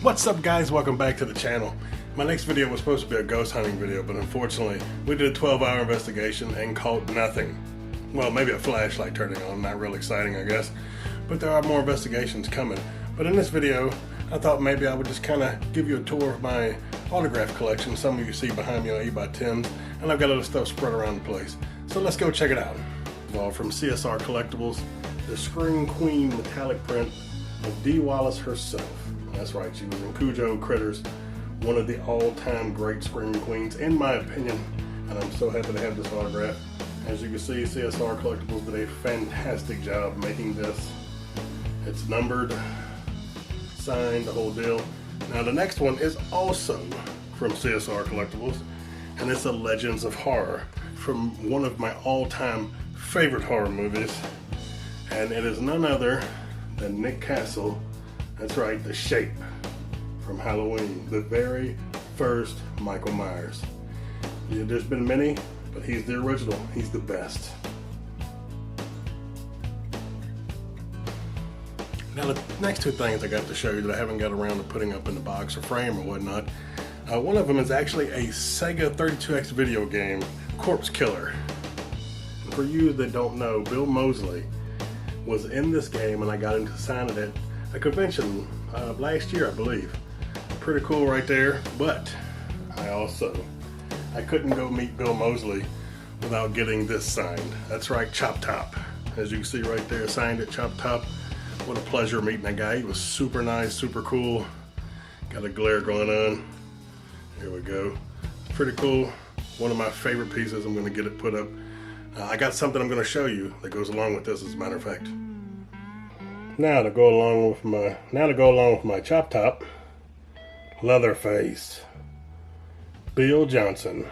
What's up, guys? Welcome back to the channel. My next video was supposed to be a ghost hunting video, but unfortunately we did a 12-hour investigation and caught nothing. Well, maybe a flashlight turning on, not real exciting I guess, but there are more investigations coming. But in this video I thought maybe I would just kind of give you a tour of my autograph collection. Some of you see behind me on 8x10s, and I've got other stuff spread around the place. So let's go check it out. All from CSR Collectibles, the Scream Queen metallic print of Dee Wallace herself. That's right, she was in Cujo Critters, one of the all-time great Scream Queens in my opinion, and I'm so happy to have this autograph. As you can see, CSR Collectibles did a fantastic job making this. It's numbered, signed, the whole deal. Now the next one is also from CSR Collectibles, and it's a Legends of Horror from one of my all-time favorite horror movies, and it is none other than Nick Castle. That's right, the Shape from Halloween, the very first Michael Myers. Yeah, there's been many, but he's the original. He's the best. Now the next two things I got to show you that I haven't got around to putting up in the box or frame or whatnot. One of them is actually a Sega 32X video game, Corpse Killer. And for you that don't know, Bill Moseley was in this game, and I got him to sign it at a convention last year, I believe. Pretty cool right there, but I couldn't go meet Bill Moseley without getting this signed. That's right, Chop Top. As you can see right there, signed at Chop Top. What a pleasure meeting that guy. He was super nice, super cool. Got a glare going on. Here we go. Pretty cool. One of my favorite pieces. I'm going to get it put up. I got something I'm going to show you that goes along with this, as a matter of fact. Now to go along with my Chop Top, Leatherface, Bill Johnson.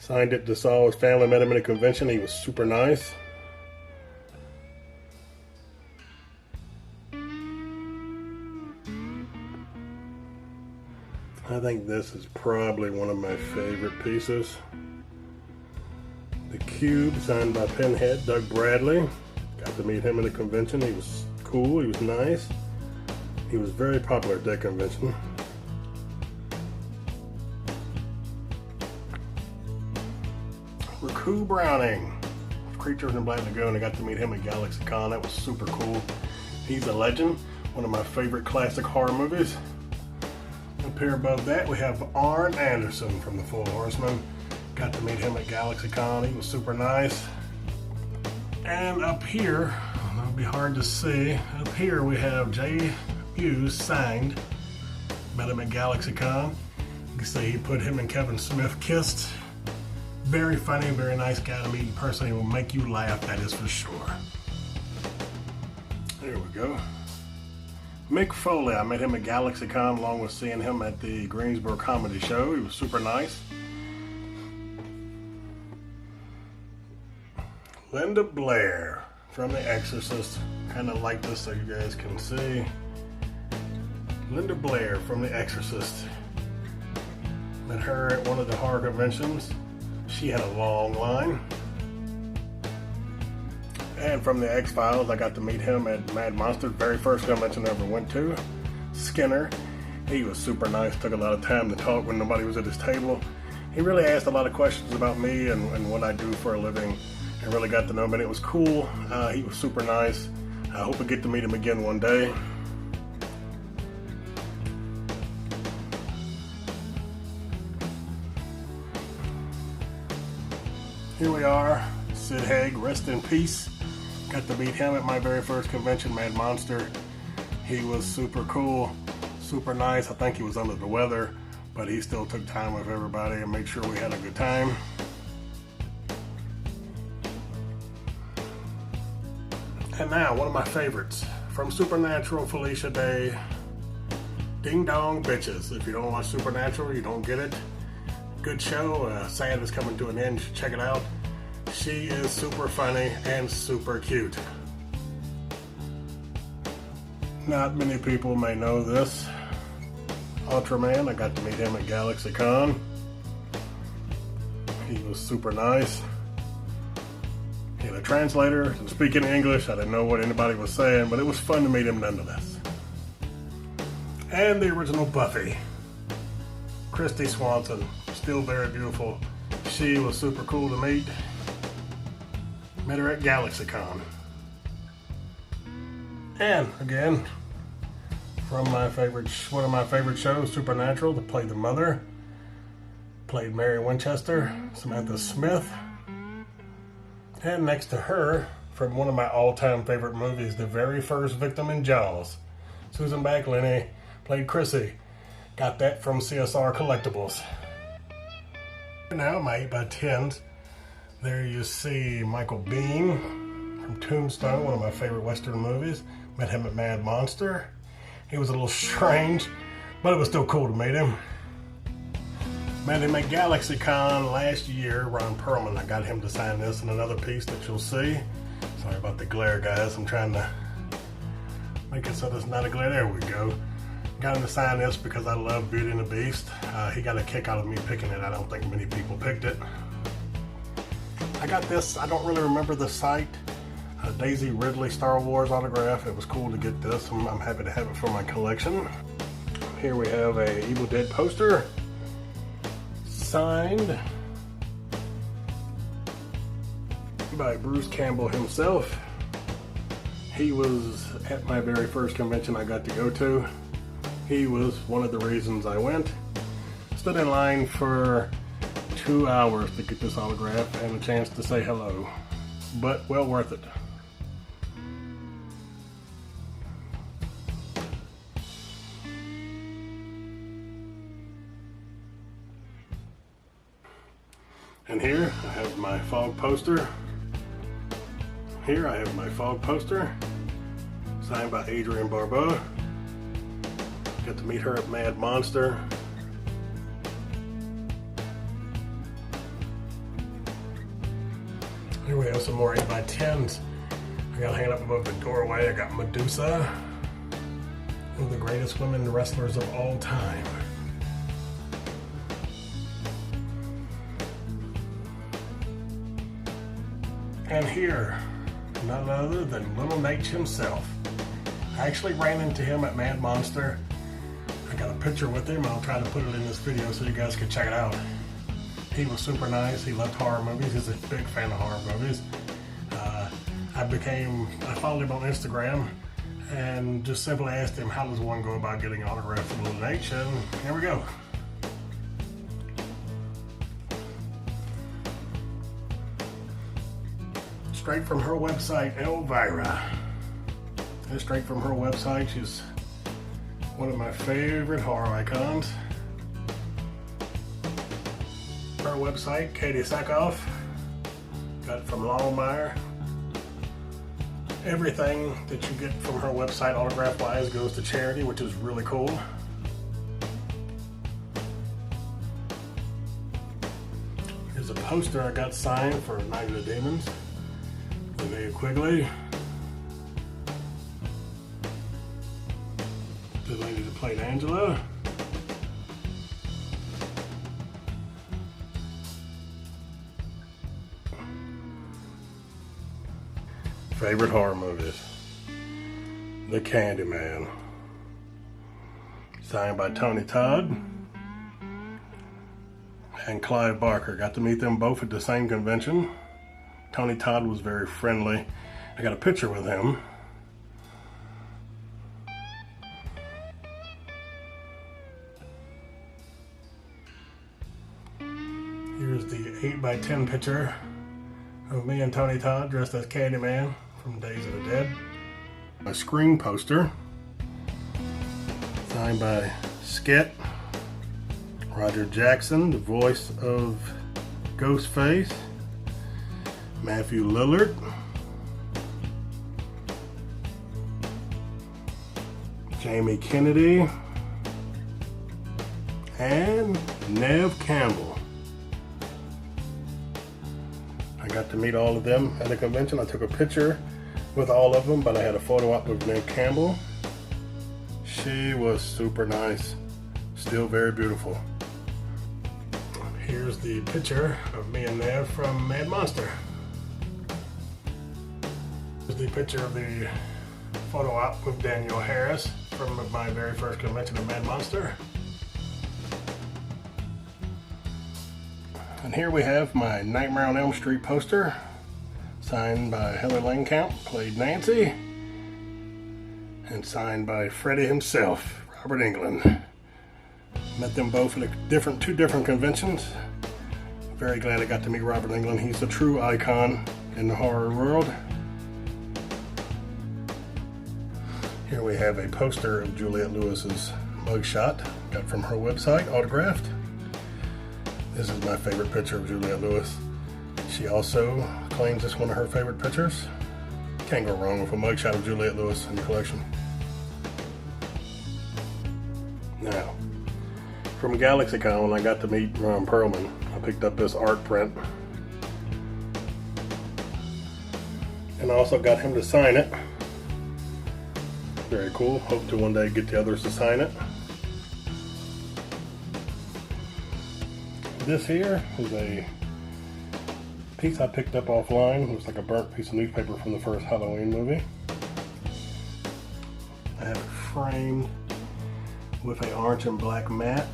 Signed it to saw his family, met him at a convention. He was super nice. I think this is probably one of my favorite pieces. The Cube, signed by Pinhead, Doug Bradley. Got to meet him at a convention. He was cool, he was nice. He was very popular at that convention. Raku Browning, Creatures in Black Lagoon. I got to meet him at GalaxyCon. That was super cool. He's a legend. One of my favorite classic horror movies. Up here above that we have Arn Anderson from the Four Horsemen. Got to meet him at GalaxyCon. He was super nice. And up here, that'll be hard to see. Up here we have Jay Hughes signed. Met him at GalaxyCon. You can see he put him and Kevin Smith kissed. Very funny, very nice guy to meet in person. He will make you laugh, that is for sure. There we go. Mick Foley, I met him at GalaxyCon along with seeing him at the Greensboro Comedy Show. He was super nice. Linda Blair from The Exorcist. Kind of like this so you guys can see. Linda Blair from The Exorcist. Met her at one of the horror conventions. She had a long line. And from The X-Files, I got to meet him at Mad Monster, very first convention I ever went to. Skinner. He was super nice, took a lot of time to talk when nobody was at his table. He really asked a lot of questions about me and what I do for a living. I really got to know him, and it was cool. He was super nice. I hope I get to meet him again one day. Here we are, Sid Haig, rest in peace. Got to meet him at my very first convention, Mad Monster. He was super cool, super nice. I think he was under the weather, but he still took time with everybody and made sure we had a good time. And now, one of my favorites, from Supernatural, Felicia Day, Ding Dong Bitches. If you don't watch Supernatural, you don't get it. Good show, sad it's coming to an end, you should check it out. She is super funny and super cute. Not many people may know this. Ultraman, I got to meet him at GalaxyCon. He was super nice. He had a translator speaking English. I didn't know what anybody was saying, but it was fun to meet him nonetheless. And the original Buffy, Christy Swanson, still very beautiful. She was super cool to meet. Met her at GalaxyCon. And again, from one of my favorite shows, Supernatural, that played the mother, played Mary Winchester, Samantha Smith. And next to her, from one of my all-time favorite movies, the very first victim in Jaws, Susan McElhenney played Chrissy. Got that from CSR Collectibles. Now my 8x10s. There you see Michael Biehn from Tombstone, one of my favorite Western movies. Met him at Mad Monster. He was a little strange, but it was still cool to meet him. Met him at GalaxyCon last year, Ron Perlman. I got him to sign this and another piece that you'll see. Sorry about the glare, guys. I'm trying to make it so there's not a glare. There we go. Got him to sign this because I love Beauty and the Beast. He got a kick out of me picking it. I don't think many people picked it. I got this, I don't really remember the site, Daisy Ridley Star Wars autograph. It was cool to get this. I'm happy to have it for my collection. Here we have a Evil Dead poster, signed by Bruce Campbell himself. He was at my very first convention I got to go to. He was one of the reasons I went. Stood in line for 2 hours to get this autograph and a chance to say hello, but well worth it. And here I have my Fog poster. Here I have my Fog poster, signed by Adrienne Barbeau. Got to meet her at Mad Monster. Here we have some more 8x10s. I got hanging up above the doorway. I got Medusa, one of the greatest women wrestlers of all time. And here, none other than Little Nate himself. I actually ran into him at Mad Monster. I got a picture with him. I'll try to put it in this video so you guys can check it out. He was super nice. He loved horror movies. He's a big fan of horror movies. I followed him on Instagram and just simply asked him, how does one go about getting an autograph from Little Nate? And here we go. Straight from her website, Elvira. And straight from her website, she's one of my favorite horror icons. Her website, Katie Sackhoff. Got it from Longmire. Everything that you get from her website autograph-wise goes to charity, which is really cool. Here's a poster I got signed for Night of the Demons. Linnea Quigley. The lady that played Angela. Favorite horror movies. The Candyman. Signed by Tony Todd and Clive Barker. Got to meet them both at the same convention. Tony Todd was very friendly. I got a picture with him. Here's the 8x10 picture of me and Tony Todd dressed as Candyman from Days of the Dead. A Scream poster signed by Skit, Roger Jackson, the voice of Ghostface, Matthew Lillard, Jamie Kennedy, and Neve Campbell. I got to meet all of them at the convention. I took a picture with all of them, but I had a photo op with Neve Campbell. She was super nice, still very beautiful. Here's the picture of me and Neve from Mad Monster. Here's the picture of the photo op with Danielle Harris from my very first convention at Mad Monster. And here we have my Nightmare on Elm Street poster, signed by Heather Langenkamp, played Nancy, and signed by Freddy himself, Robert Englund. Met them both at two different conventions. Very glad I got to meet Robert Englund. He's a true icon in the horror world. Here we have a poster of Juliette Lewis's mugshot, got from her website, autographed. This is my favorite picture of Juliette Lewis. She also claims it's one of her favorite pictures. Can't go wrong with a mugshot of Juliette Lewis in the collection. Now, from GalaxyCon, when I got to meet Ron Perlman, I picked up this art print. And I also got him to sign it. Very cool. Hope to one day get the others to sign it. This here is a piece I picked up offline. Looks like a burnt piece of newspaper from the first Halloween movie. I have it framed with an orange and black mat,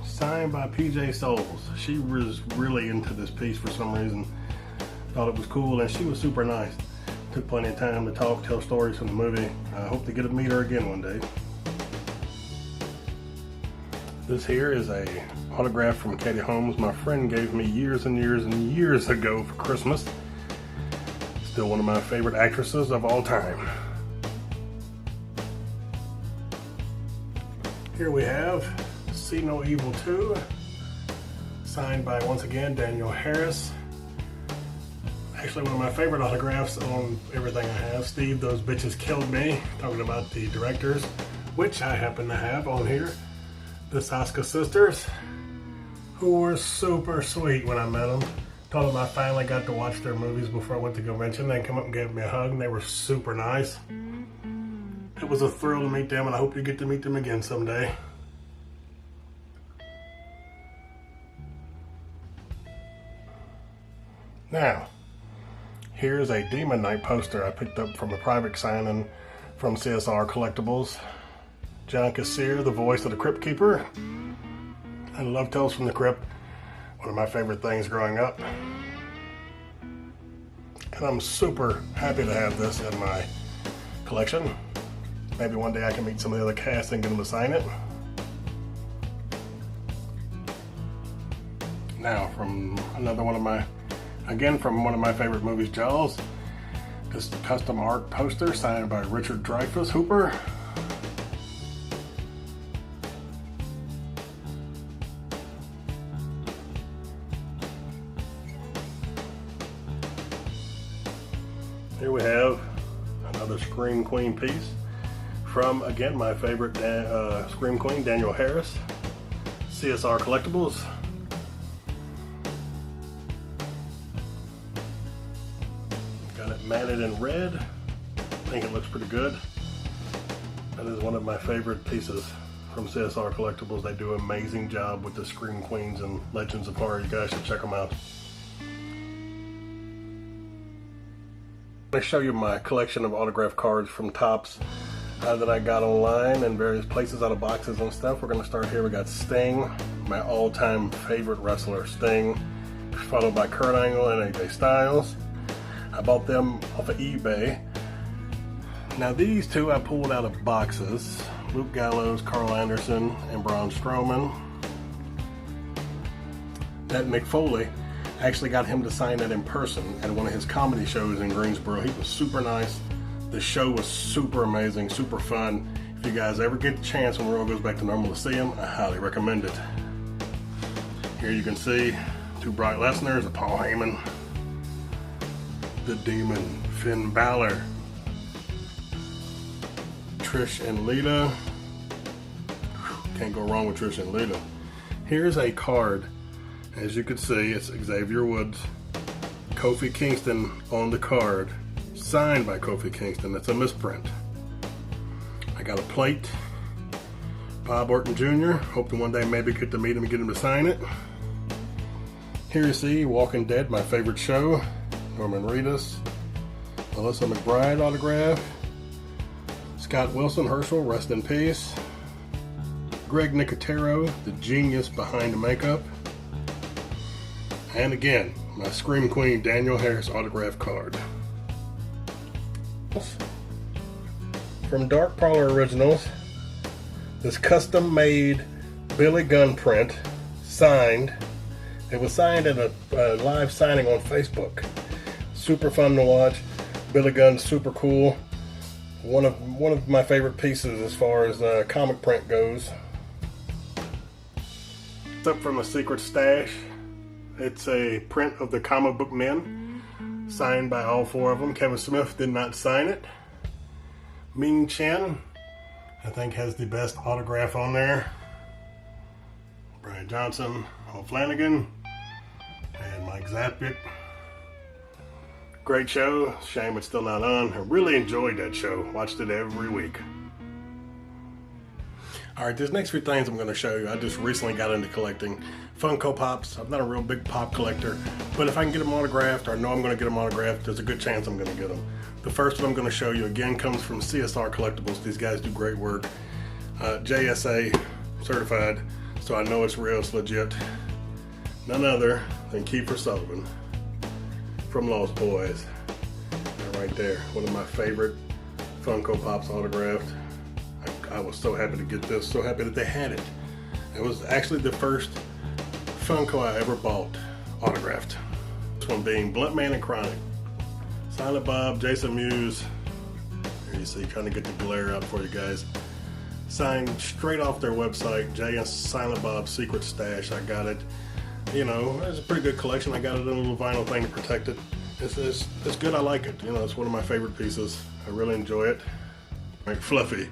signed by PJ Souls. She was really into this piece for some reason. Thought it was cool, and she was super nice. Took plenty of time to talk, tell stories from the movie. I hope to get to meet her again one day. This here is a autograph from Katie Holmes. My friend gave me years and years and years ago for Christmas. Still one of my favorite actresses of all time. Here we have See No Evil 2, signed by, once again, Daniel Harris. Actually, one of my favorite autographs on everything I have. Steve, Those Bitches Killed Me, talking about the directors, which I happen to have on here. The Saska sisters, who were super sweet when I met them. Told them I finally got to watch their movies before I went to convention. They come up and gave me a hug, and they were super nice. It was a thrill to meet them, and I hope you get to meet them again someday. Now, here's a Demon Knight poster I picked up from a private signing from CSR Collectibles. John Kassir, the voice of the Crypt Keeper. I love Tales from the Crypt, one of my favorite things growing up. And I'm super happy to have this in my collection. Maybe one day I can meet some of the other cast and get them to sign it. Now, from another one of my, again from one of my favorite movies, Jaws. This custom art poster signed by Richard Dreyfuss Hooper. Here we have another Scream Queen piece from, again, my favorite Scream Queen, Daniel Harris, CSR Collectibles. Got it matted in red. I think it looks pretty good. That is one of my favorite pieces from CSR Collectibles. They do an amazing job with the Scream Queens and Legends of Horror. You guys should check them out. I'm going to show you my collection of autograph cards from Topps that I got online and various places out of boxes and stuff. We're going to start here. We got Sting, my all-time favorite wrestler, Sting, followed by Kurt Angle and AJ Styles. I bought them off of eBay. Now these two I pulled out of boxes. Luke Gallows, Carl Anderson, and Braun Strowman. That Mick Foley, I actually got him to sign that in person at one of his comedy shows in Greensboro. He was super nice. The show was super amazing, super fun. If you guys ever get the chance when the world goes back to normal to see him, I highly recommend it. Here you can see two Brock Lesnar's, a Paul Heyman, the Demon, Finn Balor, Trish and Lita. Can't go wrong with Trish and Lita. Here's a card. As you can see, it's Xavier Woods, Kofi Kingston on the card, signed by Kofi Kingston. That's a misprint. I got a plate, Bob Orton Jr. Hope to one day maybe get to meet him and get him to sign it. Here you see Walking Dead, my favorite show, Norman Reedus, Melissa McBride autograph, Scott Wilson Herschel, rest in peace. Greg Nicotero, the genius behind the makeup. And again, my Scream Queen Danielle Harris autograph card. From Dark Parlor Originals, this custom made Billy Gunn print, signed. It was signed at a live signing on Facebook. Super fun to watch. Billy Gunn's super cool. One of my favorite pieces as far as comic print goes. It's up from a secret stash. It's a print of the Comic Book Men, signed by all four of them. Kevin Smith did not sign it. Ming Chen, I think, has the best autograph on there. Brian Johnson, Paul Flanagan, and Mike Zappick. Great show. Shame it's still not on. I really enjoyed that show. Watched it every week. Alright, these next few things I'm going to show you, I just recently got into collecting Funko Pops. I'm not a real big pop collector, but if I can get them autographed, or know I'm going to get them autographed, there's a good chance I'm going to get them. The first one I'm going to show you, again, comes from CSR Collectibles. These guys do great work. JSA certified, so I know it's real, it's legit. None other than Kiefer Sullivan from Lost Boys. Right there, one of my favorite Funko Pops autographed. I was so happy to get this, so happy that they had it. It was actually the first Funko I ever bought autographed. This one being Blunt Man and Chronic. Silent Bob, Jason Mewes. Here you see, trying to get the glare out for you guys. Signed straight off their website, Jay and Silent Bob's Secret Stash. I got it. You know, it's a pretty good collection. I got it in a little vinyl thing to protect it. It's good, I like it. You know, it's one of my favorite pieces. I really enjoy it. Like Fluffy.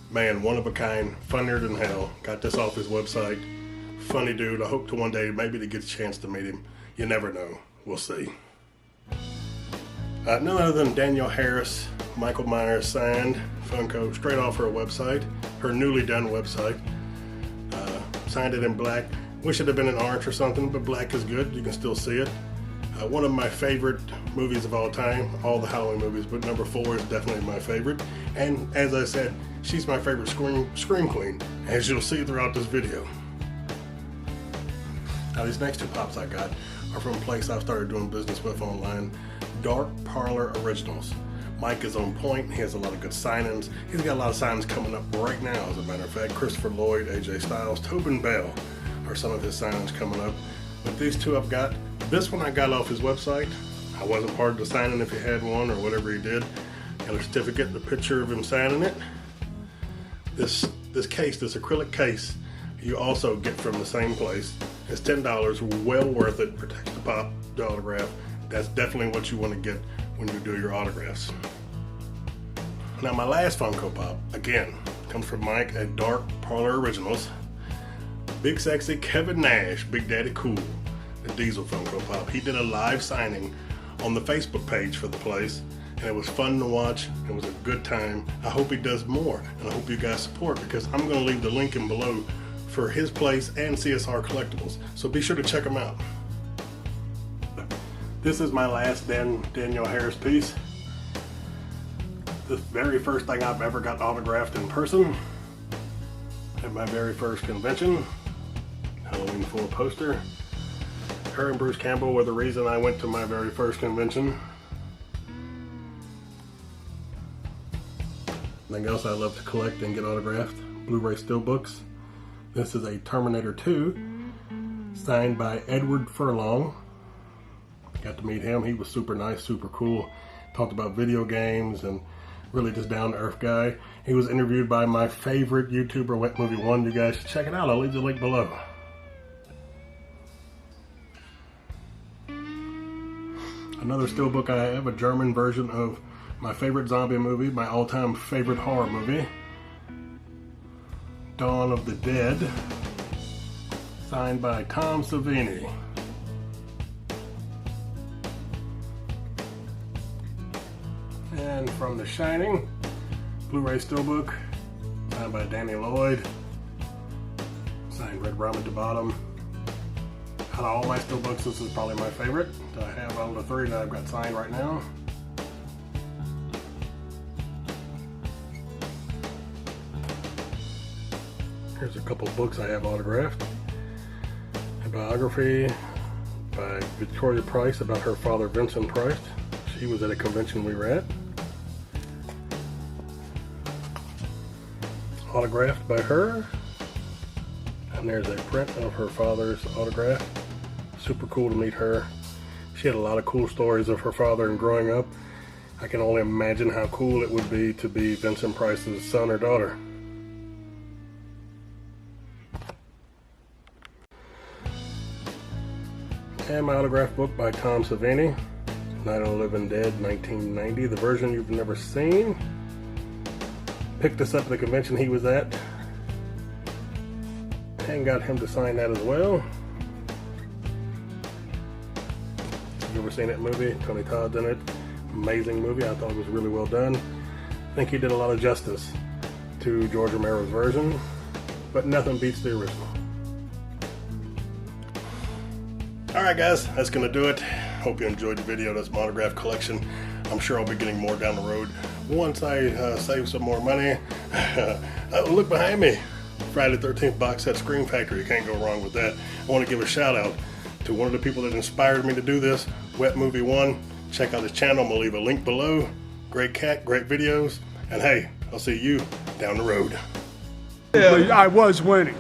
Man, one of a kind, funnier than hell. Got this off his website. Funny dude. I hope to one day maybe to get a chance to meet him. You never know. We'll see. None other than Danielle Harris, Michael Myers signed Funko straight off her website, her newly done website. Signed it in black. Wish it had been in orange or something, but black is good. You can still see it. One of my favorite movies of all time, all the Halloween movies, but number 4 is definitely my favorite. And as I said, she's my favorite Scream Queen, as you'll see throughout this video. Now these next 2 pops I got are from a place I've started doing business with online, Dark Parlor Originals. Mike is on point. He has a lot of good signings. He's got a lot of signings coming up right now, as a matter of fact. Christopher Lloyd, AJ Styles, Tobin Bell are some of his signings coming up. But these 2 I've got. This one I got off his website. I wasn't part of the signing if he had one or whatever he did. Got a certificate, the picture of him signing it. This case, this acrylic case, you also get from the same place. It's $10, well worth it. Protects the pop, the autograph. That's definitely what you want to get when you do your autographs. Now my last Funko Pop, again, comes from Mike at Dark Parlor Originals. Big Sexy Kevin Nash, Big Daddy Cool, the Diesel Funko Pop. He did a live signing on the Facebook page for the place, and it was fun to watch. It was a good time. I hope he does more, and I hope you guys support, because I'm going to leave the link in below for his place and CSR Collectibles, so be sure to check them out. This is my last Danielle Harris piece. The very first thing I've ever got autographed in person at my very first convention. Halloween 4 poster. Her and Bruce Campbell were the reason I went to my very first convention. Anything else I love to collect and get autographed? Blu-ray Steelbooks. This is a Terminator 2, signed by Edward Furlong. Got to meet him. He was super nice, super cool. Talked about video games and really just down-to-earth guy. He was interviewed by my favorite YouTuber, Wet Movie One. You guys should check it out. I'll leave the link below. Another steelbook I have, a German version of my favorite zombie movie, my all-time favorite horror movie, Dawn of the Dead, signed by Tom Savini. And from The Shining, Blu-ray Steelbook, signed by Danny Lloyd, signed Red Rum at the bottom. Out of all my Steelbooks, this is probably my favorite. I have all the 3 that I've got signed right now. Here's a couple of books I have autographed. A biography by Victoria Price about her father, Vincent Price. She was at a convention we were at. Autographed by her. And there's a print of her father's autograph. Super cool to meet her. She had a lot of cool stories of her father and growing up. I can only imagine how cool it would be to be Vincent Price's son or daughter. And my autograph book by Tom Savini, Night of the Living Dead, 1990, the version you've never seen. Picked this up at the convention he was at and got him to sign that as well. You ever seen that movie? Tony Todd's in it. Amazing movie. I thought it was really well done. I think he did a lot of justice to George Romero's version, but nothing beats the original. Alright guys, that's going to do it. Hope you enjoyed the video. That's my autograph collection. I'm sure I'll be getting more down the road once I save some more money. Look behind me. Friday the 13th box set Scream Factory. You can't go wrong with that. I want to give a shout out to one of the people that inspired me to do this, Wet Movie 1. Check out his channel. I'm going to leave a link below. Great cat, great videos. And hey, I'll see you down the road. I was winning.